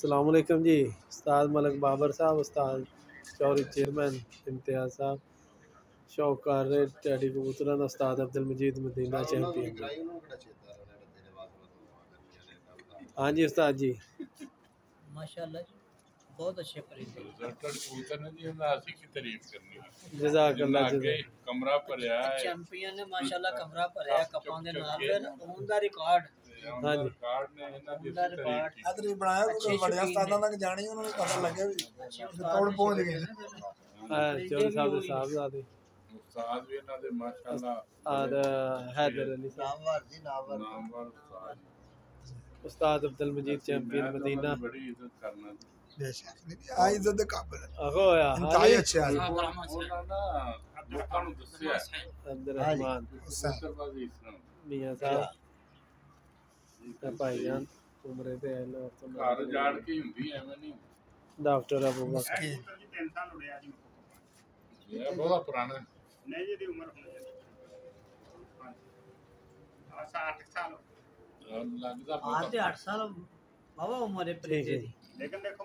अस्सलाम वालेकुम जी। उस्ताद मलक बाबर साहब, उस्ताद चौधरी चेयरमैन इम्तियाज़ साहब, शौकार टैडी कबूतरन, उस्ताद अब्दुल मजीद मदीना चैंपियन। हाँ जी उस्ताद जी, माशाल्लाह जी, बहुत अच्छे परिंदे जज़ाकल्लाह जज़ाक। कमरा भरिया चैंपियन ने माशाल्लाह कमरा भरिया कपां दे नाल फिर ऑन दा रिकॉर्ड हाँ जी, ਦਾ ਰਿਕਾਰਡ ਅਦਰੀ ਬਣਾਇਆ ਕੋਈ ਵੱਡਿਆਂ ਉਸਤਾਦਾਂ ਤੱਕ ਜਾਣੀ ਉਹਨਾਂ ਨੂੰ ਪਤਾ ਲੱਗਿਆ ਵੀ ਤੋੜ ਪਹੁੰਚ ਗਏ ਨੇ। चौधरी साहब के साहबजादे उस्ताद भी इन्हां दे माशाल्लाह और हैदर अली साहब, ਨਾਮਵਰ ਜੀ ਨਾਮਵਰ नामवर उस्ताद उस्ताद अब्दुल मजीद चैंपियन मदीना। बड़ी इज्जत करना ਬੇਸ਼ੱਕ ਨਹੀਂ ਆ ਇੱਜ਼ਤ ਦੇ ਕਾਬਿਲ अखो या ਇੰਤਹਾਈ ਅੱਛੇ ਆ ਉਹਨਾਂ ਨਾ ਲੋਕਾਂ ਨੂੰ ਦੱਸਿਆ अब्दुल रहमान ਕਬੂਤਰਬਾਜ਼ੀ ਇਸ ਤਰ੍ਹਾਂ मियां साहब ते भाईजान उमरे ते लो ਘਰ ਜਾੜ ਕੇ ਹੀ ਹੁੰਦੀ ਐਵੇਂ ਨਹੀਂ डॉक्टर अबू बकर ਇਹ ਬਹੁਤ ਪੁਰਾਣਾ ਹੈ। नहीं जी उम्र होनी है 60 साल ਲੱਗਦਾ ਆਹ ਤੇ 8 ਸਾਲ ਬਾਵਾ ਉਮਰ ਹੈ ठीक परिंदे है ਦੀ लेकिन देखो